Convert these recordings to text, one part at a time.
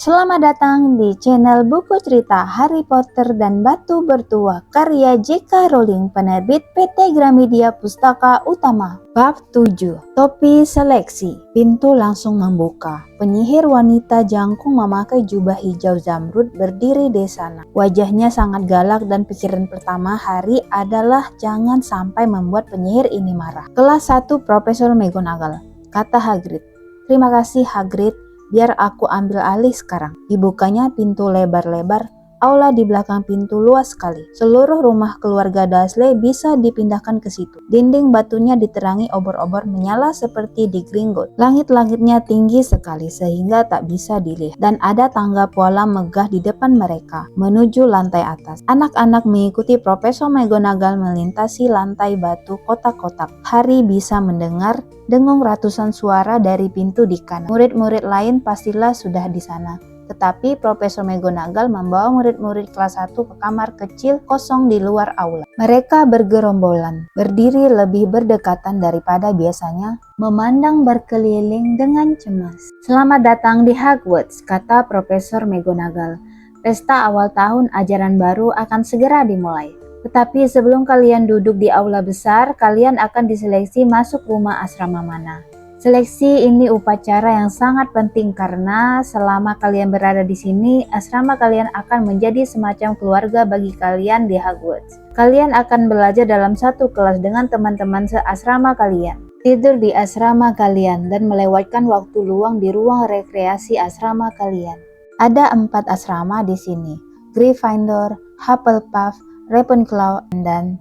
Selamat datang di channel Buku Cerita Harry Potter dan Batu Bertuah karya J.K. Rowling, penerbit PT Gramedia Pustaka Utama. Bab 7. Topi Seleksi. Pintu langsung membuka. Penyihir wanita jangkung memakai jubah hijau zamrud berdiri di sana. Wajahnya sangat galak dan pikiran pertama Harry adalah jangan sampai membuat penyihir ini marah. Kelas 1 Profesor McGonagall, kata Hagrid. Terima kasih Hagrid. Biar aku ambil alih sekarang. Dibukanya pintu lebar-lebar. Aula di belakang pintu luas sekali. Seluruh rumah keluarga Dursley bisa dipindahkan ke situ. Dinding batunya diterangi obor-obor menyala seperti di Gringotts. Langit-langitnya tinggi sekali sehingga tak bisa dilihat. Dan ada tangga pola megah di depan mereka menuju lantai atas. Anak-anak mengikuti Profesor McGonagall melintasi lantai batu kotak-kotak. Harry bisa mendengar dengung ratusan suara dari pintu di kanan. Murid-murid lain pastilah sudah di sana. Tetapi Profesor McGonagall membawa murid-murid kelas 1 ke kamar kecil kosong di luar aula. Mereka bergerombolan, berdiri lebih berdekatan daripada biasanya, memandang berkeliling dengan cemas. Selamat datang di Hogwarts, kata Profesor McGonagall. Pesta awal tahun ajaran baru akan segera dimulai. Tetapi sebelum kalian duduk di aula besar, kalian akan diseleksi masuk rumah asrama mana. Seleksi ini upacara yang sangat penting karena selama kalian berada di sini, asrama kalian akan menjadi semacam keluarga bagi kalian di Hogwarts. Kalian akan belajar dalam satu kelas dengan teman-teman seasrama kalian, tidur di asrama kalian, dan melewatkan waktu luang di ruang rekreasi asrama kalian. Ada 4 asrama di sini, Gryffindor, Hufflepuff, Ravenclaw, dan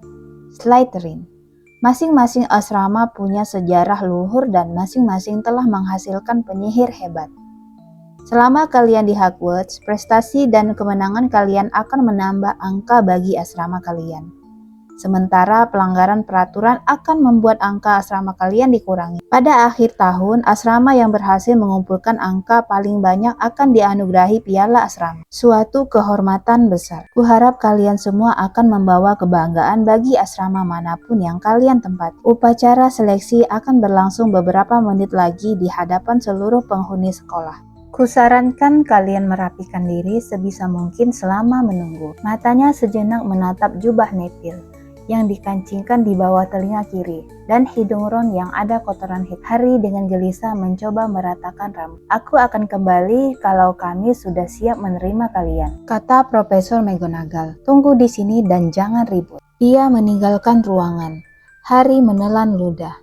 Slytherin. Masing-masing asrama punya sejarah luhur dan masing-masing telah menghasilkan penyihir hebat. Selama kalian di Hogwarts, prestasi dan kemenangan kalian akan menambah angka bagi asrama kalian. Sementara pelanggaran peraturan akan membuat angka asrama kalian dikurangi. Pada akhir tahun, asrama yang berhasil mengumpulkan angka paling banyak akan dianugerahi piala asrama. Suatu kehormatan besar. Kuharap kalian semua akan membawa kebanggaan bagi asrama manapun yang kalian tempati. Upacara seleksi akan berlangsung beberapa menit lagi di hadapan seluruh penghuni sekolah. Kusarankan kalian merapikan diri sebisa mungkin selama menunggu. Matanya sejenak menatap jubah Neville yang dikancingkan di bawah telinga kiri, dan hidung Ron yang ada kotoran hitam. Harry dengan gelisah mencoba meratakan rambut. Aku akan kembali kalau kami sudah siap menerima kalian, kata Profesor McGonagall. Tunggu di sini dan jangan ribut. Dia meninggalkan ruangan. Harry menelan ludah.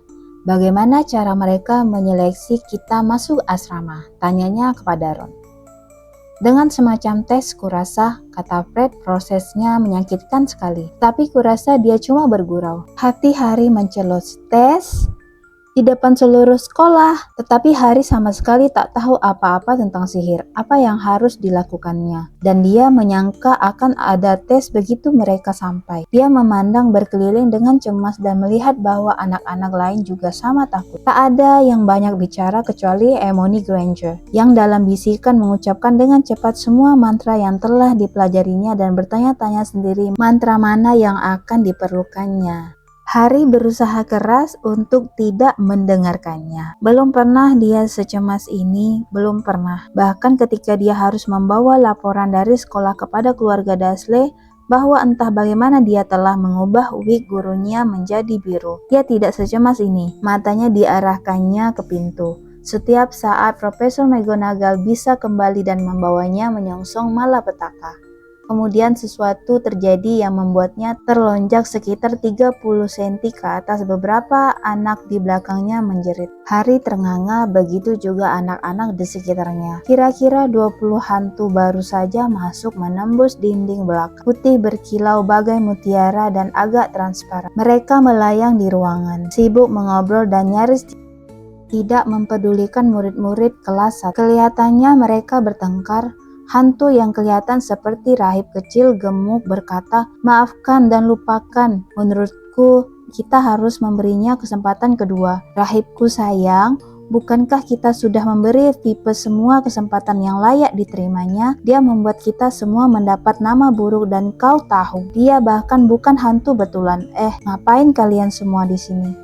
Bagaimana cara mereka menyeleksi kita masuk asrama? Tanyanya kepada Ron. Dengan semacam tes, kurasa, kata Fred, prosesnya menyakitkan sekali. Tapi kurasa dia cuma bergurau. Hati Harry mencelos. Tes? Di depan seluruh sekolah. Tetapi Harry sama sekali tak tahu apa-apa tentang sihir, apa yang harus dilakukannya. Dan dia menyangka akan ada tes begitu mereka sampai. Dia memandang berkeliling dengan cemas dan melihat bahwa anak-anak lain juga sama takut. Tak ada yang banyak bicara kecuali Hermione Granger, yang dalam bisikan mengucapkan dengan cepat semua mantra yang telah dipelajarinya dan bertanya-tanya sendiri mantra mana yang akan diperlukannya. Harry berusaha keras untuk tidak mendengarkannya. Belum pernah dia secemas ini, belum pernah. Bahkan ketika dia harus membawa laporan dari sekolah kepada keluarga Dursley bahwa entah bagaimana dia telah mengubah wig gurunya menjadi biru. Dia tidak secemas ini. Matanya diarahkannya ke pintu. Setiap saat Profesor McGonagall bisa kembali dan membawanya menyongsong malapetaka. Kemudian sesuatu terjadi yang membuatnya terlonjak sekitar 30 cm ke atas. Beberapa anak di belakangnya menjerit. Harry ternganga, begitu juga anak-anak di sekitarnya. Kira-kira 20 hantu baru saja masuk menembus dinding belakang. Putih berkilau bagai mutiara dan agak transparan. Mereka melayang di ruangan, sibuk mengobrol dan nyaris tidak mempedulikan murid-murid kelas 1. Kelihatannya mereka bertengkar. Hantu yang kelihatan seperti rahib kecil gemuk berkata, "Maafkan dan lupakan. Menurutku, kita harus memberinya kesempatan kedua." "Rahibku sayang, bukankah kita sudah memberi Pipe semua kesempatan yang layak diterimanya? Dia membuat kita semua mendapat nama buruk dan kau tahu, dia bahkan bukan hantu betulan. Ngapain kalian semua di sini?"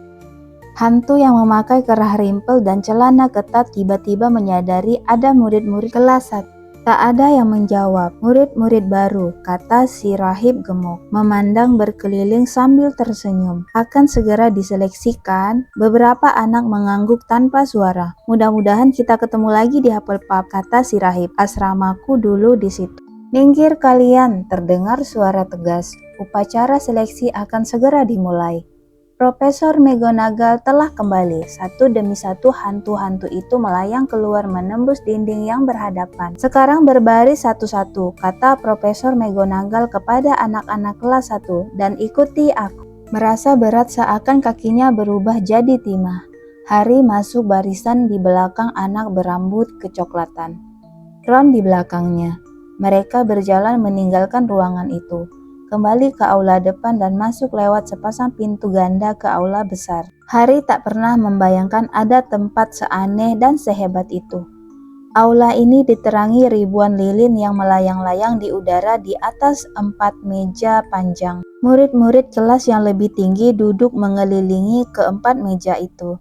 Hantu yang memakai kerah rimpel dan celana ketat tiba-tiba menyadari ada murid-murid kelas 1 Tak ada yang menjawab. Murid-murid baru, kata si rahib gemuk, memandang berkeliling sambil tersenyum. Akan segera diseleksikan. Beberapa anak mengangguk tanpa suara. Mudah-mudahan kita ketemu lagi di Hufflepuff, kata si rahib. Asramaku dulu di situ. Minggir kalian, terdengar suara tegas. Upacara seleksi akan segera dimulai. Profesor McGonagall telah kembali. Satu demi satu hantu-hantu itu melayang keluar menembus dinding yang berhadapan. Sekarang berbaris satu-satu, kata Profesor McGonagall kepada anak-anak kelas 1, dan ikuti aku. Merasa berat seakan kakinya berubah jadi timah. Harry masuk barisan di belakang anak berambut kecoklatan. Ron di belakangnya. Mereka berjalan meninggalkan ruangan itu. Kembali ke aula depan dan masuk lewat sepasang pintu ganda ke aula besar. Harry tak pernah membayangkan ada tempat seaneh dan sehebat itu. Aula ini diterangi ribuan lilin yang melayang-layang di udara di atas 4 meja panjang. Murid-murid kelas yang lebih tinggi duduk mengelilingi keempat meja itu.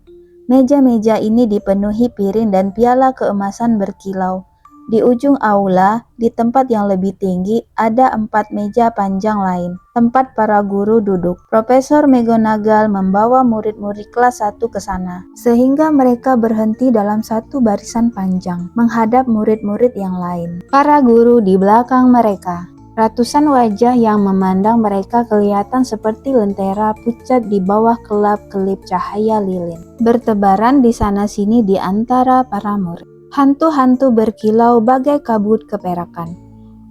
Meja-meja ini dipenuhi piring dan piala keemasan berkilau. Di ujung aula, di tempat yang lebih tinggi, ada 4 meja panjang lain, tempat para guru duduk. Profesor McGonagall membawa murid-murid kelas 1 ke sana, sehingga mereka berhenti dalam satu barisan panjang, menghadap murid-murid yang lain. Para guru di belakang mereka. Ratusan wajah yang memandang mereka kelihatan seperti lentera pucat di bawah kelap-kelip cahaya lilin, bertebaran di sana-sini di antara para murid. Hantu-hantu berkilau bagai kabut keperakan.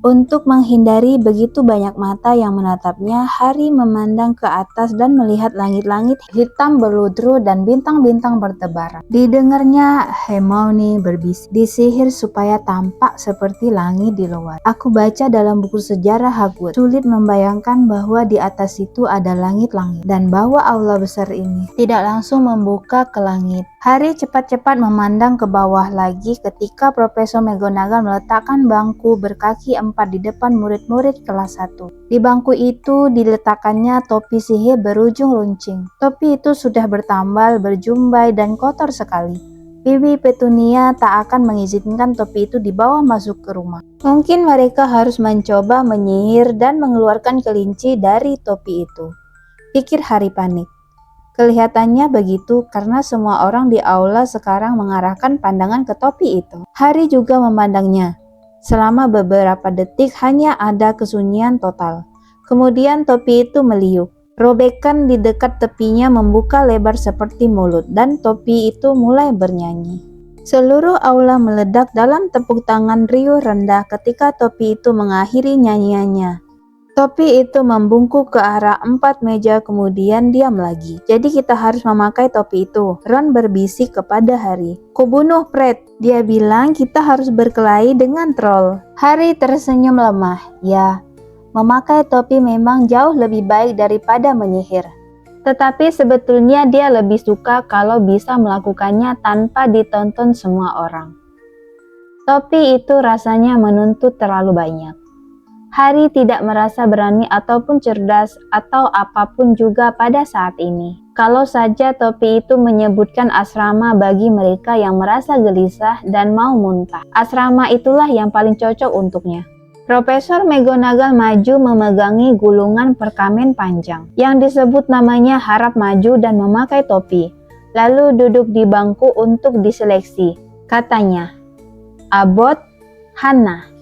Untuk menghindari begitu banyak mata yang menatapnya, Harry memandang ke atas dan melihat langit-langit hitam berludru dan bintang-bintang bertebaran. Didengarnya Hermione berbisik, disihir supaya tampak seperti langit di luar. Aku baca dalam buku sejarah Hogwarts, sulit membayangkan bahwa di atas itu ada langit-langit, dan bahwa aula besar ini tidak langsung membuka ke langit. Harry cepat-cepat memandang ke bawah lagi ketika Profesor McGonagall meletakkan bangku berkaki 4 di depan murid-murid kelas 1. Di bangku itu diletakkannya topi sihir berujung runcing. Topi itu sudah bertambal, berjumbai, dan kotor sekali. Bibi Petunia tak akan mengizinkan topi itu dibawa masuk ke rumah. Mungkin mereka harus mencoba menyihir dan mengeluarkan kelinci dari topi itu, pikir Harry panik. Kelihatannya begitu karena semua orang di aula sekarang mengarahkan pandangan ke topi itu. Harry juga memandangnya. Selama beberapa detik hanya ada kesunyian total. Kemudian topi itu meliuk. Robekan di dekat tepinya membuka lebar seperti mulut dan topi itu mulai bernyanyi. Seluruh aula meledak dalam tepuk tangan riuh rendah ketika topi itu mengakhiri nyanyiannya. Topi itu membungkuk ke arah 4 meja kemudian diam lagi. Jadi kita harus memakai topi itu. Ron berbisik kepada Harry. Kubunuh Fred. Dia bilang kita harus berkelahi dengan troll. Harry tersenyum lemah. Ya, memakai topi memang jauh lebih baik daripada menyihir. Tetapi sebetulnya dia lebih suka kalau bisa melakukannya tanpa ditonton semua orang. Topi itu rasanya menuntut terlalu banyak. Harry tidak merasa berani ataupun cerdas atau apapun juga pada saat ini. Kalau saja topi itu menyebutkan asrama bagi mereka yang merasa gelisah dan mau muntah. Asrama itulah yang paling cocok untuknya. Profesor McGonagall maju memegangi gulungan perkamen panjang yang disebut namanya harap maju dan memakai topi. Lalu duduk di bangku untuk diseleksi. Katanya, Abbot Hannah.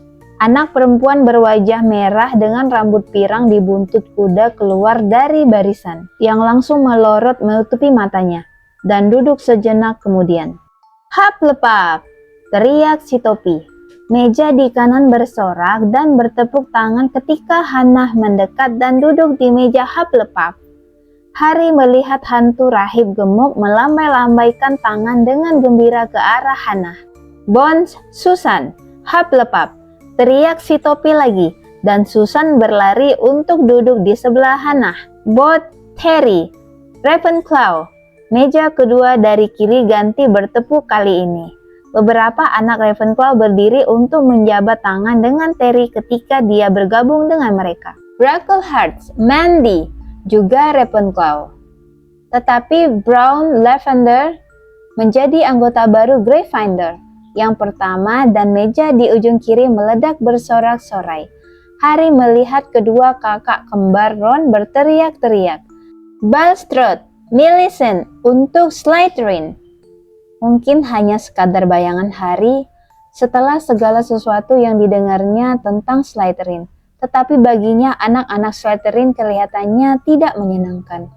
Anak perempuan berwajah merah dengan rambut pirang di buntut kuda keluar dari barisan, yang langsung melorot menutupi matanya, dan duduk sejenak kemudian. Hufflepuff! Teriak si topi. Meja di kanan bersorak dan bertepuk tangan ketika Hannah mendekat dan duduk di meja Hufflepuff. Harry melihat hantu rahib gemuk melambai-lambaikan tangan dengan gembira ke arah Hannah. Bones, Susan, Hufflepuff! Teriak si topi lagi, dan Susan berlari untuk duduk di sebelah Hannah. Bot, Harry, Ravenclaw. Meja kedua dari kiri ganti bertepuk kali ini. Beberapa anak Ravenclaw berdiri untuk menjabat tangan dengan Terry ketika dia bergabung dengan mereka. Bracklehurst, Mandy, juga Ravenclaw. Tetapi Brown Lavender menjadi anggota baru Gryffindor. yang pertama dan meja di ujung kiri meledak bersorak-sorai. Harry melihat kedua kakak kembar Ron berteriak-teriak, "Bulstrode, Millicent, untuk Slytherin!" Mungkin hanya sekadar bayangan Harry setelah segala sesuatu yang didengarnya tentang Slytherin. Tetapi baginya anak-anak Slytherin kelihatannya tidak menyenangkan.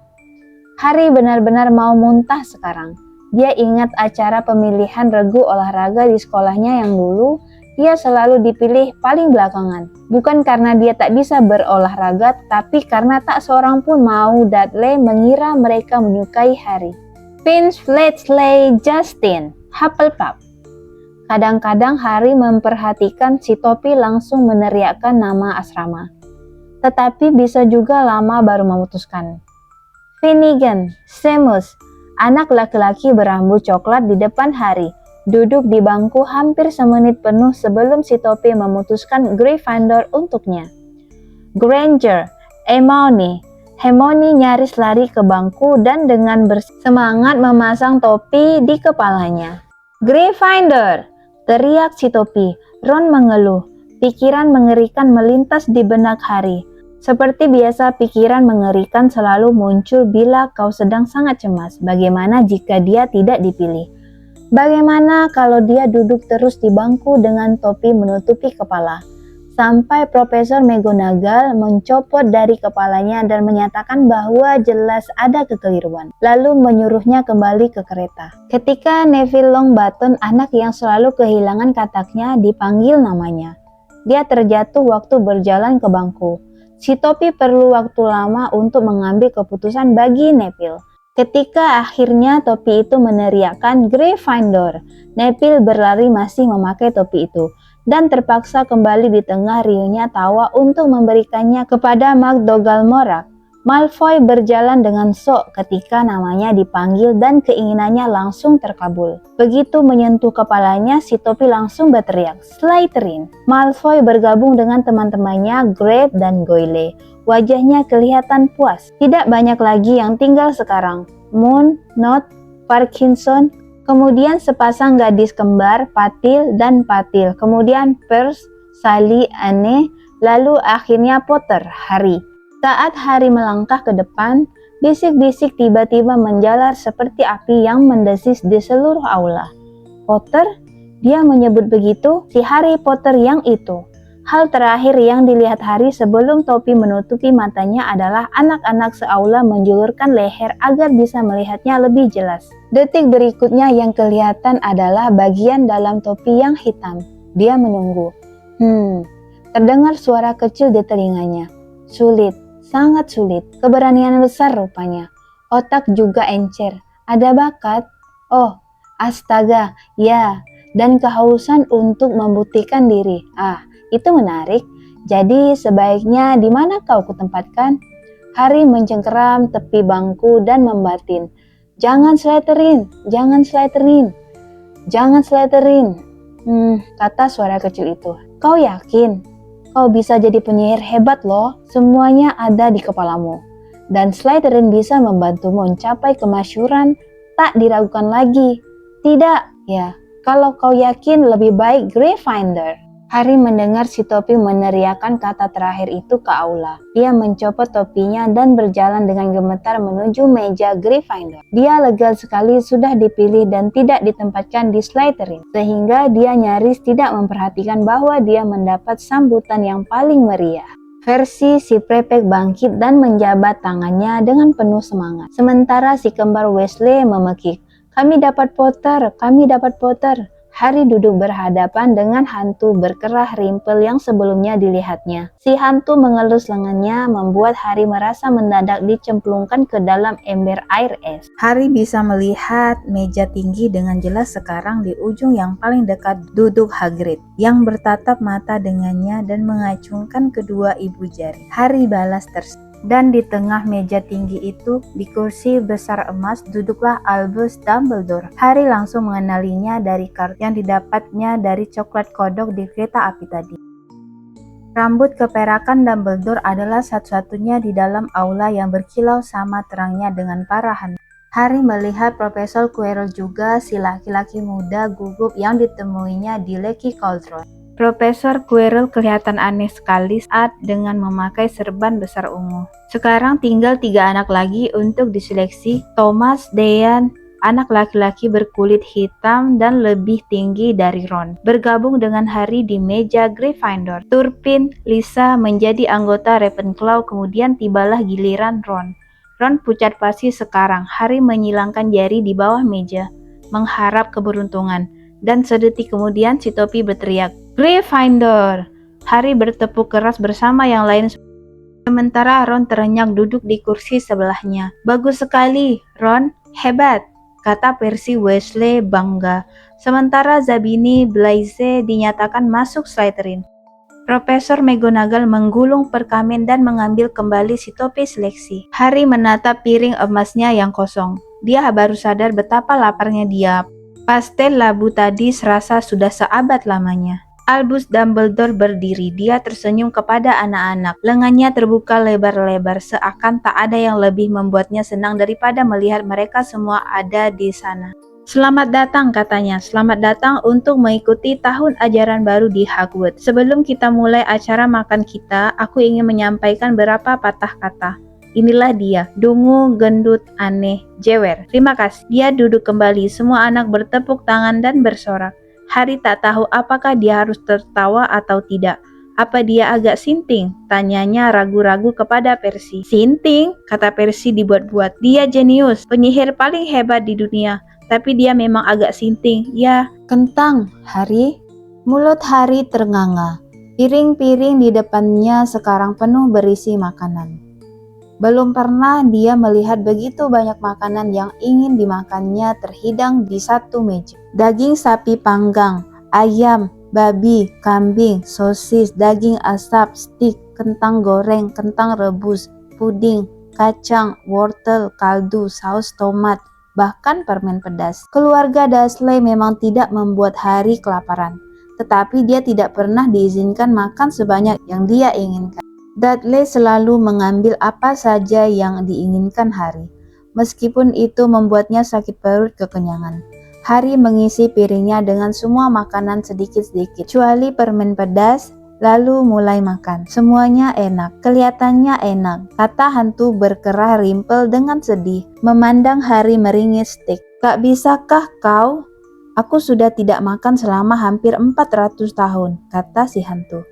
Harry benar-benar mau muntah sekarang. Dia ingat acara pemilihan regu olahraga di sekolahnya yang dulu dia selalu dipilih paling belakangan. Bukan karena dia tak bisa berolahraga, tapi karena tak seorang pun mau Dudley mengira mereka menyukai Harry. Finch, Fletchley, Justin, Hufflepuff. Kadang-kadang Harry memperhatikan si topi langsung meneriakkan nama asrama. Tetapi bisa juga lama baru memutuskan. Finnegan, Seamus, anak laki-laki berambut coklat di depan Harry, duduk di bangku hampir semenit penuh sebelum si topi memutuskan Gryffindor untuknya. Granger, Hermione nyaris lari ke bangku dan dengan bersemangat memasang topi di kepalanya. Gryffindor! Teriak si topi. Ron mengeluh. Pikiran mengerikan melintas di benak Harry. Seperti biasa, pikiran mengerikan selalu muncul bila kau sedang sangat cemas. Bagaimana jika dia tidak dipilih? Bagaimana kalau dia duduk terus di bangku dengan topi menutupi kepala? Sampai Profesor McGonagall mencopot dari kepalanya dan menyatakan bahwa jelas ada kekeliruan, lalu menyuruhnya kembali ke kereta. Ketika Neville Longbottom, anak yang selalu kehilangan kataknya, dipanggil namanya, dia terjatuh waktu berjalan ke bangku. Si topi perlu waktu lama untuk mengambil keputusan bagi Neville. Ketika akhirnya topi itu meneriakkan Gryffindor, Neville berlari masih memakai topi itu, dan terpaksa kembali di tengah riuhnya tawa untuk memberikannya kepada McGonagall Morak. Malfoy berjalan dengan sok ketika namanya dipanggil dan keinginannya langsung terkabul. Begitu menyentuh kepalanya, si topi langsung berteriak, "Slytherin!" Malfoy bergabung dengan teman-temannya Grape dan Goyle. Wajahnya kelihatan puas. Tidak banyak lagi yang tinggal sekarang. Moon, Nott, Parkinson, kemudian sepasang gadis kembar, Patil dan Patil, kemudian Percy, Sally, Anne, lalu akhirnya Potter, Harry. Saat Harry melangkah ke depan, bisik-bisik tiba-tiba menjalar seperti api yang mendesis di seluruh aula. Potter? Dia menyebut begitu, si Harry Potter yang itu. Hal terakhir yang dilihat Harry sebelum topi menutupi matanya adalah anak-anak seaula menjulurkan leher agar bisa melihatnya lebih jelas. Detik berikutnya yang kelihatan adalah bagian dalam topi yang hitam. Dia menunggu. Terdengar suara kecil di telinganya. Sulit, sangat sulit. Keberanian besar rupanya. Otak juga encer. Ada bakat? Oh, astaga, ya. Dan kehausan untuk membuktikan diri. Itu menarik. Jadi sebaiknya di mana kau kutempatkan? Harry mencengkeram tepi bangku dan membatin. Jangan Slytherin, jangan Slytherin, jangan Slytherin. Kata suara kecil itu. Kau yakin? Kau bisa jadi penyihir hebat loh. Semuanya ada di kepalamu. Dan Slytherin bisa membantumu mencapai kemasyhuran. Tak diragukan lagi. Tidak, ya. Kalau kau yakin lebih baik Gryffindor. Harry mendengar si topi meneriakkan kata terakhir itu ke aula. Dia mencopot topinya dan berjalan dengan gemetar menuju meja Gryffindor. Dia lega sekali sudah dipilih dan tidak ditempatkan di Slytherin, sehingga dia nyaris tidak memperhatikan bahwa dia mendapat sambutan yang paling meriah. Versi si prefek bangkit dan menjabat tangannya dengan penuh semangat. Sementara si kembar Weasley memekik, "Kami dapat Potter, kami dapat Potter." Harry duduk berhadapan dengan hantu berkerah rimpel yang sebelumnya dilihatnya. Si hantu mengelus lengannya membuat Harry merasa mendadak dicemplungkan ke dalam ember air es. Harry bisa melihat meja tinggi dengan jelas sekarang. Di ujung yang paling dekat duduk Hagrid yang bertatap mata dengannya dan mengacungkan kedua ibu jari. Harry balas tersenyum. Dan di tengah meja tinggi itu, di kursi besar emas, duduklah Albus Dumbledore. Harry langsung mengenalinya dari kartu yang didapatnya dari coklat kodok di kereta api tadi. Rambut keperakan Dumbledore adalah satu-satunya di dalam aula yang berkilau sama terangnya dengan para hantu. Harry melihat Profesor Quirrell juga, si laki-laki muda gugup yang ditemuinya di Leaky Cauldron. Profesor Quirrell kelihatan aneh sekali saat dengan memakai serban besar ungu. Sekarang tinggal 3 anak lagi untuk diseleksi. Thomas, Dean, anak laki-laki berkulit hitam dan lebih tinggi dari Ron, bergabung dengan Harry di meja Gryffindor. Turpin, Lisa menjadi anggota Ravenclaw, kemudian tibalah giliran Ron. Ron pucat pasi sekarang. Harry menyilangkan jari di bawah meja, mengharap keberuntungan. Dan sedetik kemudian si topi berteriak, "Gryffindor!" Harry bertepuk keras bersama yang lain. Sementara Ron terenyak duduk di kursi sebelahnya. "Bagus sekali, Ron. Hebat," kata Percy Weasley bangga. Sementara Zabini Blaise dinyatakan masuk Slytherin. Profesor McGonagall menggulung perkamen dan mengambil kembali si topi seleksi. Harry menatap piring emasnya yang kosong. Dia baru sadar betapa laparnya dia. Pastel labu tadi serasa sudah seabad lamanya. Albus Dumbledore berdiri. Dia tersenyum kepada anak-anak. Lengannya terbuka lebar-lebar, seakan tak ada yang lebih membuatnya senang daripada melihat mereka semua ada di sana. "Selamat datang," katanya. "Selamat datang untuk mengikuti tahun ajaran baru di Hogwarts. Sebelum kita mulai acara makan kita, aku ingin menyampaikan beberapa patah kata. Inilah dia, dungu, gendut, aneh, jewer. Terima kasih." Dia duduk kembali. Semua anak bertepuk tangan dan bersorak. Harry tak tahu apakah dia harus tertawa atau tidak. "Apa dia agak sinting?" tanyanya ragu-ragu kepada Percy. "Sinting?" kata Percy dibuat-buat. "Dia jenius, penyihir paling hebat di dunia. Tapi dia memang agak sinting, ya." "Kentang, Harry." Mulut Harry ternganga. Piring-piring di depannya sekarang penuh berisi makanan. Belum pernah dia melihat begitu banyak makanan yang ingin dimakannya terhidang di satu meja. Daging sapi panggang, ayam, babi, kambing, sosis, daging asap, stik, kentang goreng, kentang rebus, puding, kacang, wortel, kaldu, saus tomat, bahkan permen pedas. Keluarga Dursley memang tidak membuat Harry kelaparan, tetapi dia tidak pernah diizinkan makan sebanyak yang dia inginkan. Dudley selalu mengambil apa saja yang diinginkan Harry, meskipun itu membuatnya sakit perut kekenyangan. Harry mengisi piringnya dengan semua makanan sedikit-sedikit, kecuali permen pedas, lalu mulai makan. Semuanya enak, kelihatannya enak, kata hantu berkerah rimpel dengan sedih, memandang Harry meringis stik. "Gak bisakah kau? Aku sudah tidak makan selama hampir 400 tahun, kata si hantu.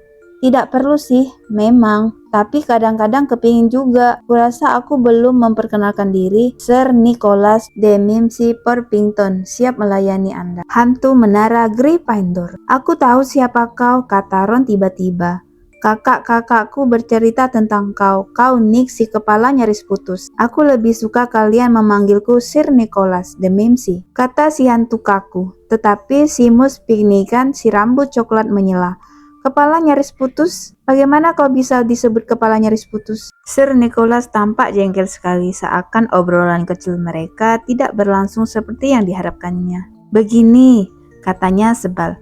"Tidak perlu sih, memang. Tapi kadang-kadang kepingin juga. Kurasa aku belum memperkenalkan diri. Sir Nicholas Dempsey Porpington, siap melayani Anda." Hantu menara Gryffindor. "Aku tahu siapa kau," kata Ron tiba-tiba. "Kakak-kakakku bercerita tentang kau. Kau Nick si kepala nyaris putus. Aku lebih suka kalian memanggilku Sir Nicholas Dempsey," kata si hantu kaku. Tetapi Seamus Finnegan si rambut coklat menyela. "Kepala nyaris putus? Bagaimana kau bisa disebut kepala nyaris putus?" Sir Nicholas tampak jengkel sekali, seakan obrolan kecil mereka tidak berlangsung seperti yang diharapkannya. "Begini," katanya sebal.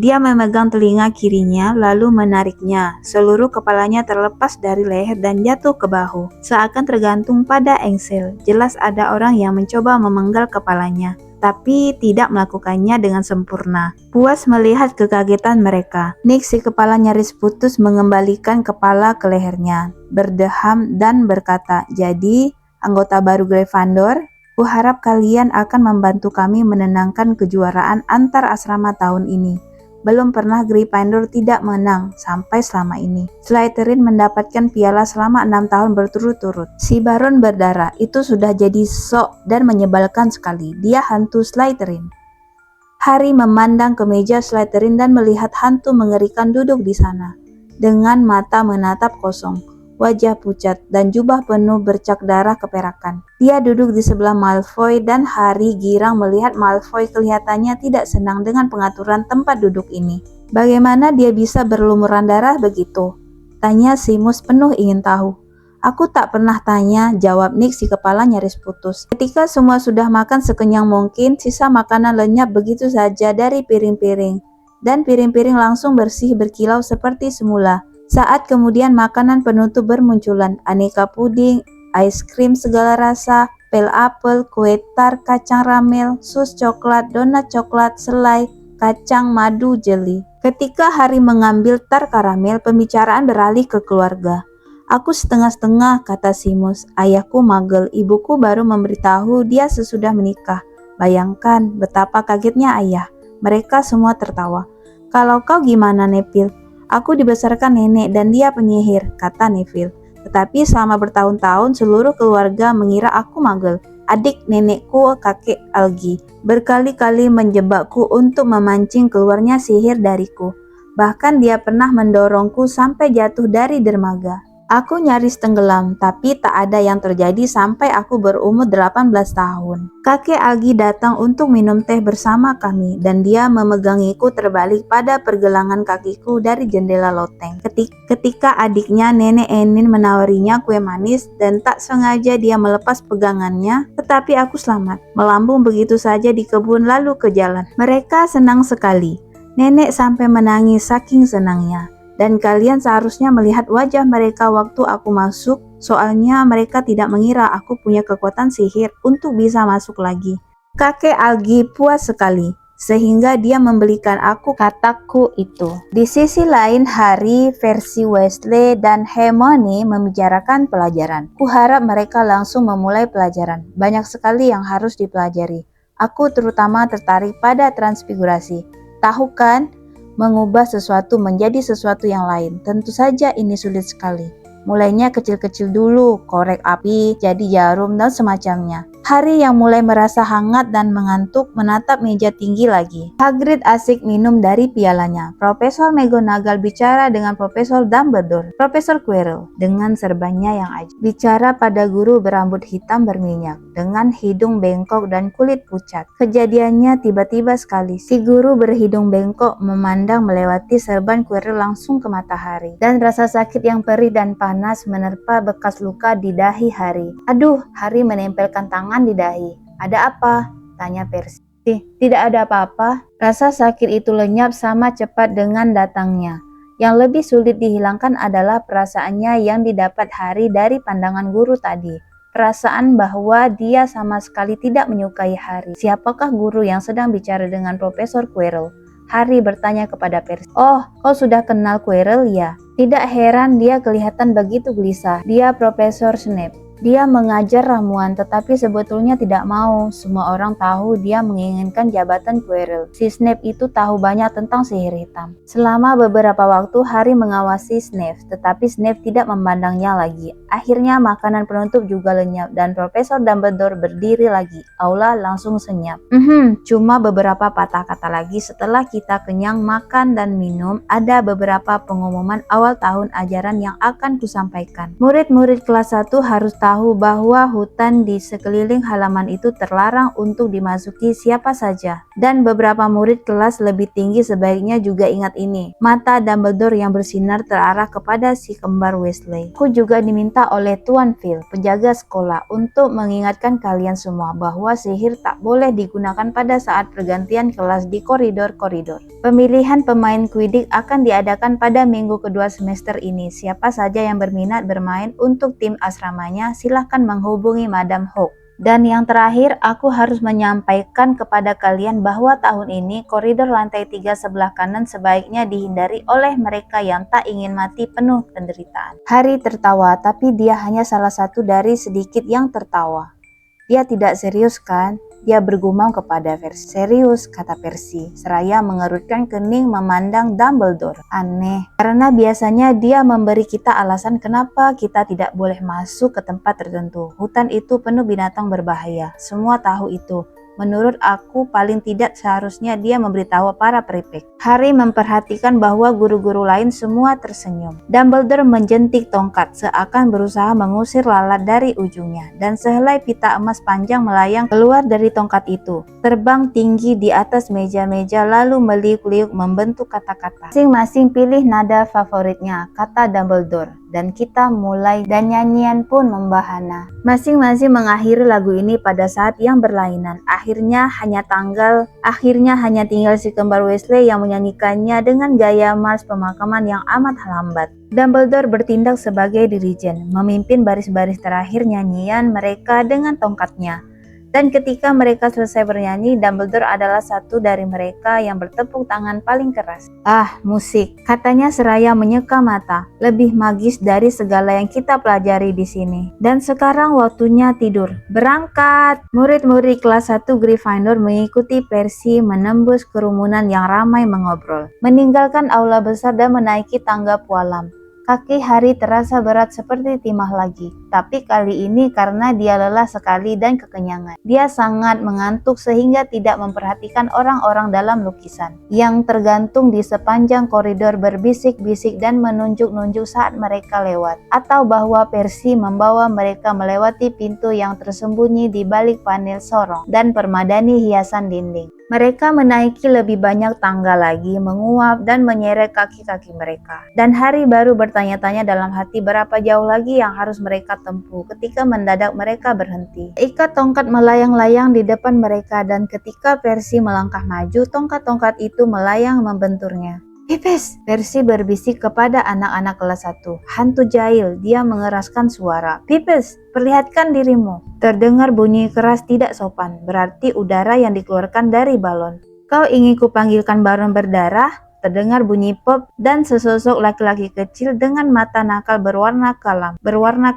Dia memegang telinga kirinya lalu menariknya. Seluruh kepalanya terlepas dari leher dan jatuh ke bahu, seakan tergantung pada engsel. Jelas ada orang yang mencoba memenggal kepalanya, tapi tidak melakukannya dengan sempurna. Puas melihat kekagetan mereka, Nick si kepala nyaris putus mengembalikan kepala ke lehernya, berdeham dan berkata, "Jadi, anggota baru Gryffindor, kuharap kalian akan membantu kami menenangkan kejuaraan antar asrama tahun ini. Belum pernah Gryffindor tidak menang sampai selama ini. Slytherin mendapatkan piala selama 6 tahun berturut-turut." Si Baron berdarah. Itu sudah jadi sok dan menyebalkan sekali. Dia hantu Slytherin. Harry memandang ke meja Slytherin dan melihat hantu mengerikan duduk di sana, dengan mata menatap kosong, wajah pucat, dan jubah penuh bercak darah keperakan. Dia duduk di sebelah Malfoy dan Harry girang melihat Malfoy kelihatannya tidak senang dengan pengaturan tempat duduk ini. "Bagaimana dia bisa berlumuran darah begitu?" tanya Seamus penuh ingin tahu. "Aku tak pernah tanya," jawab Nick si kepala nyaris putus. Ketika semua sudah makan sekenyang mungkin, sisa makanan lenyap begitu saja dari piring-piring, dan piring-piring langsung bersih berkilau seperti semula. Saat kemudian makanan penutup bermunculan, aneka puding, es krim segala rasa, pel apel, kue tart, kacang ramel, sus coklat, donat coklat, selai, kacang madu, jeli. Ketika Harry mengambil tart karamel, pembicaraan beralih ke keluarga. Aku setengah-setengah, kata Seamus. Ayahku magel, ibuku baru memberitahu dia sesudah menikah. Bayangkan betapa kagetnya ayah. Mereka semua tertawa. Kalau kau gimana, Neville? Aku dibesarkan nenek dan dia penyihir, kata Neville. Tetapi selama bertahun-tahun seluruh keluarga mengira aku magel. Adik nenekku, kakek Algi, berkali-kali menjebakku untuk memancing keluarnya sihir dariku. Bahkan dia pernah mendorongku sampai jatuh dari dermaga. Aku nyaris tenggelam, tapi tak ada yang terjadi sampai aku berumur 18 tahun. Kakek Algi datang untuk minum teh bersama kami dan dia memegangiku terbalik pada pergelangan kakiku dari jendela loteng. Ketika adiknya Nenek Enin menawarinya kue manis dan tak sengaja dia melepas pegangannya, tetapi aku selamat. Melambung begitu saja di kebun lalu ke jalan. Mereka senang sekali. Nenek sampai menangis saking senangnya. Dan kalian seharusnya melihat wajah mereka waktu aku masuk, soalnya mereka tidak mengira aku punya kekuatan sihir untuk bisa masuk lagi. Kakek Algi puas sekali, sehingga dia membelikan aku kataku itu. Di sisi lain, Harry, Percy, Weasley, dan Hermione membicarakan pelajaran. Kuharap mereka langsung memulai pelajaran. Banyak sekali yang harus dipelajari. Aku terutama tertarik pada transfigurasi. Tahu kan? Mengubah sesuatu menjadi sesuatu yang lain. Tentu saja ini sulit sekali. Mulainya kecil-kecil dulu, korek api, jadi jarum dan semacamnya. Harry yang mulai merasa hangat dan mengantuk menatap meja tinggi lagi. Hagrid asik minum dari pialanya. Profesor McGonagall bicara dengan Profesor Dumbledore. Profesor Quirrell dengan serbannya yang ajaib bicara pada guru berambut hitam berminyak dengan hidung bengkok dan kulit pucat. Kejadiannya tiba-tiba sekali. Si guru berhidung bengkok memandang melewati serban Quirrell langsung ke mata Harry. Dan rasa sakit yang perih dan panas menerpa bekas luka di dahi Harry. Aduh, Harry menempelkan tangan di dahi. Ada apa? Tanya Percy. Tidak ada apa-apa. Rasa sakit itu lenyap sama cepat dengan datangnya. Yang lebih sulit dihilangkan adalah perasaannya yang didapat Harry dari pandangan guru tadi. Perasaan bahwa dia sama sekali tidak menyukai Harry. Siapakah guru yang sedang bicara dengan Profesor Quirrell? Harry bertanya kepada Percy. Oh, kau sudah kenal Quirrell ya? Tidak heran dia kelihatan begitu gelisah. Dia Profesor Snape. Dia mengajar ramuan tetapi sebetulnya tidak mau. Semua orang tahu dia menginginkan jabatan Quirrell. Si Snape itu tahu banyak tentang sihir hitam. Selama beberapa waktu Harry mengawasi Snape, tetapi Snape tidak memandangnya lagi. Akhirnya makanan penutup juga lenyap dan Profesor Dumbledore berdiri lagi. Aula langsung senyap. Cuma beberapa patah kata lagi setelah kita kenyang makan dan minum. Ada beberapa pengumuman awal tahun ajaran yang akan kusampaikan. Murid-murid kelas 1 harus tahu bahwa hutan di sekeliling halaman itu terlarang untuk dimasuki siapa saja. Dan beberapa murid kelas lebih tinggi sebaiknya juga ingat ini. Mata Dumbledore yang bersinar terarah kepada si kembar Weasley. Aku juga diminta oleh Tuan Phil, penjaga sekolah, untuk mengingatkan kalian semua bahwa sihir tak boleh digunakan pada saat pergantian kelas di koridor-koridor. Pemilihan pemain Quidditch akan diadakan pada minggu kedua semester ini. Siapa saja yang berminat bermain untuk tim asramanya, silahkan menghubungi Madam Hawk. Dan yang terakhir, aku harus menyampaikan kepada kalian bahwa tahun ini koridor lantai 3 sebelah kanan sebaiknya dihindari oleh mereka yang tak ingin mati penuh penderitaan. Harry tertawa, tapi dia hanya salah satu dari sedikit yang tertawa. Dia tidak serius kan? Dia bergumam kepada Percy. Serius, kata Percy, seraya mengerutkan kening memandang Dumbledore. Aneh, karena biasanya dia memberi kita alasan kenapa kita tidak boleh masuk ke tempat tertentu. Hutan itu penuh binatang berbahaya. Semua tahu itu. Menurut aku, paling tidak seharusnya dia memberitahu para prefek. Harry memperhatikan bahwa guru-guru lain semua tersenyum. Dumbledore menjentik tongkat seakan berusaha mengusir lalat dari ujungnya. Dan sehelai pita emas panjang melayang keluar dari tongkat itu. Terbang tinggi di atas meja-meja lalu meliuk-liuk membentuk kata-kata. Masing-masing pilih nada favoritnya, kata Dumbledore. dan kita mulai dan nyanyian pun membahana. Masing-masing mengakhiri lagu ini pada saat yang berlainan. Akhirnya hanya tinggal si kembar Weasley yang menyanyikannya dengan gaya mars pemakaman yang amat lambat. Dumbledore bertindak sebagai dirijen, memimpin baris-baris terakhir nyanyian mereka dengan tongkatnya. Dan ketika mereka selesai bernyanyi, Dumbledore adalah satu dari mereka yang bertepuk tangan paling keras. "Ah, musik," katanya seraya menyeka mata, "lebih magis dari segala yang kita pelajari di sini. Dan sekarang waktunya tidur. Berangkat!" Murid-murid kelas 1 Gryffindor mengikuti Percy menembus kerumunan yang ramai mengobrol, meninggalkan aula besar dan menaiki tangga pualam. Kaki Harry terasa berat seperti timah lagi, tapi kali ini karena dia lelah sekali dan kekenyangan. Dia sangat mengantuk sehingga tidak memperhatikan orang-orang dalam lukisan yang tergantung di sepanjang koridor berbisik-bisik dan menunjuk-nunjuk saat mereka lewat, atau bahwa Percy membawa mereka melewati pintu yang tersembunyi di balik panel sorong dan permadani hiasan dinding. Mereka menaiki lebih banyak tangga lagi, menguap dan menyeret kaki-kaki mereka. Dan Harry baru bertanya-tanya dalam hati berapa jauh lagi yang harus mereka tempuh ketika mendadak mereka berhenti. Ikat tongkat melayang-layang di depan mereka dan ketika Percy melangkah maju, tongkat-tongkat itu melayang membenturnya. "Pipes!" Percy berbisik kepada anak-anak kelas 1. "Hantu jahil," dia mengeraskan suara. "Pipes, perlihatkan dirimu." Terdengar bunyi keras tidak sopan, berarti udara yang dikeluarkan dari balon. "Kau ingin kupanggilkan baron berdarah?" Terdengar bunyi pop dan sesosok laki-laki kecil dengan mata nakal berwarna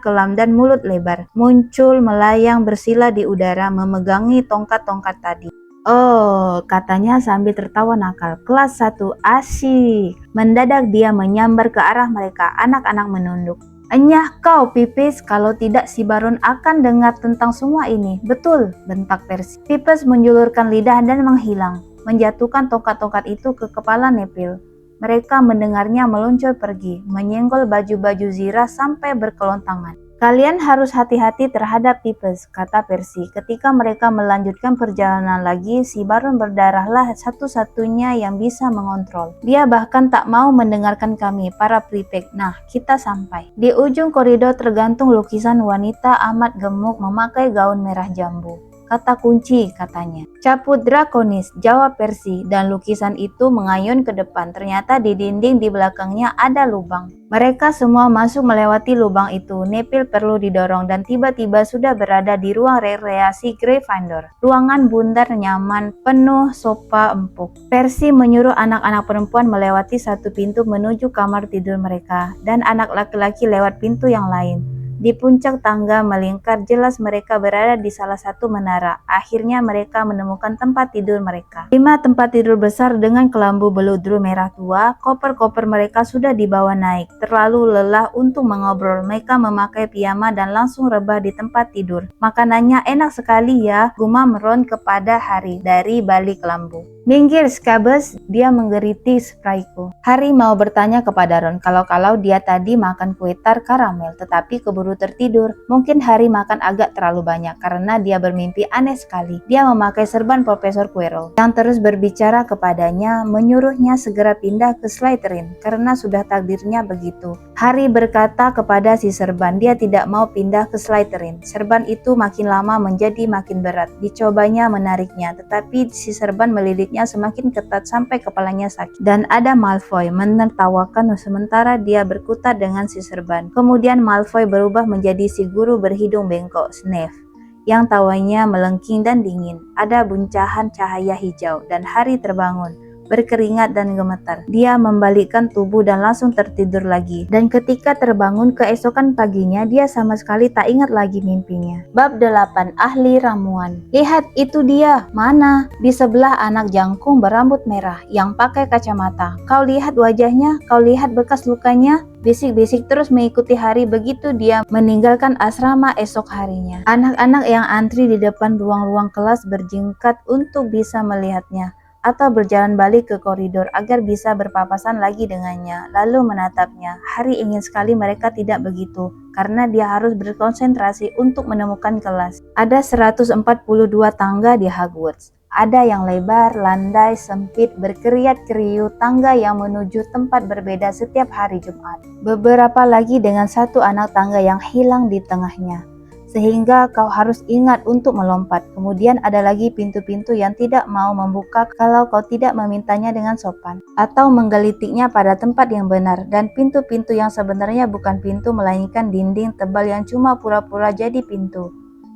kelam dan mulut lebar muncul melayang bersila di udara memegangi tongkat-tongkat tadi. "Oh," katanya sambil tertawa nakal. "Kelas 1, asyik." Mendadak dia menyambar ke arah mereka. Anak-anak menunduk. "Enyah kau, Pipes, kalau tidak si Baron akan dengar tentang semua ini." "Betul," bentak Percy. Pipes menjulurkan lidah dan menghilang, menjatuhkan tongkat-tongkat itu ke kepala Neville. Mereka mendengarnya meluncur pergi, menyenggol baju-baju Zira sampai berkelontangan. "Kalian harus hati-hati terhadap Pipes," kata Percy. Ketika mereka melanjutkan perjalanan lagi, si Baron berdarahlah satu-satunya yang bisa mengontrol. Dia bahkan tak mau mendengarkan kami, para prefect. Nah, kita sampai. Di ujung koridor tergantung lukisan wanita amat gemuk memakai gaun merah jambu. "Kata kunci," katanya. "Caput drakonis," jawab Percy, dan lukisan itu mengayun ke depan. Ternyata di dinding di belakangnya ada lubang. Mereka semua masuk melewati lubang itu. Neville perlu didorong dan tiba-tiba sudah berada di ruang rekreasi Gryffindor. Ruangan bundar nyaman, penuh sofa empuk. Percy menyuruh anak-anak perempuan melewati satu pintu menuju kamar tidur mereka, dan anak laki-laki lewat pintu yang lain. Di puncak tangga melingkar, jelas mereka berada di salah satu menara. Akhirnya mereka menemukan tempat tidur mereka. 5 tempat tidur besar dengan kelambu beludru merah tua. Koper-koper mereka sudah dibawa naik. Terlalu lelah untuk mengobrol, mereka memakai piyama dan langsung rebah di tempat tidur. "Makanannya enak sekali ya," gumam Ron kepada Harry dari balik kelambu. "Minggir, Scabbers," dia menggeriti sprayku. Harry mau bertanya kepada Ron kalau dia tadi makan kue tar karamel, tetapi keburu tertidur. Mungkin Harry makan agak terlalu banyak karena dia bermimpi aneh sekali. Dia memakai serban Profesor Quirrell yang terus berbicara kepadanya, menyuruhnya segera pindah ke Slytherin karena sudah takdirnya begitu. Harry berkata kepada si serban dia tidak mau pindah ke Slytherin. Serban itu makin lama menjadi makin berat. Dicobanya menariknya, tetapi si serban melilitnya semakin ketat sampai kepalanya sakit. Dan ada Malfoy menertawakan sementara dia berkutat dengan si serban. Kemudian Malfoy berubah menjadi si guru berhidung bengkok, Snape, yang tawanya melengking dan dingin. Ada buncahan cahaya hijau dan Harry terbangun, berkeringat dan gemetar. Dia membalikkan tubuh dan langsung tertidur lagi. Dan ketika terbangun keesokan paginya, dia sama sekali tak ingat lagi mimpinya. Bab 8. Ahli Ramuan. "Lihat, itu dia." "Mana?" "Di sebelah anak jangkung berambut merah yang pakai kacamata. Kau lihat wajahnya? Kau lihat bekas lukanya?" Bisik-bisik terus mengikuti Harry begitu dia meninggalkan asrama esok harinya. Anak-anak yang antri di depan ruang-ruang kelas berjingkat untuk bisa melihatnya, atau berjalan balik ke koridor agar bisa berpapasan lagi dengannya, lalu menatapnya. Harry ingin sekali mereka tidak begitu, karena dia harus berkonsentrasi untuk menemukan kelas. Ada 142 tangga di Hogwarts. Ada yang lebar, landai, sempit, berkeriat-keriut, tangga yang menuju tempat berbeda setiap hari Jumat. Beberapa lagi dengan satu anak tangga yang hilang di tengahnya, sehingga kau harus ingat untuk melompat. Kemudian ada lagi pintu-pintu yang tidak mau membuka kalau kau tidak memintanya dengan sopan, atau menggelitiknya pada tempat yang benar, dan pintu-pintu yang sebenarnya bukan pintu melainkan dinding tebal yang cuma pura-pura jadi pintu.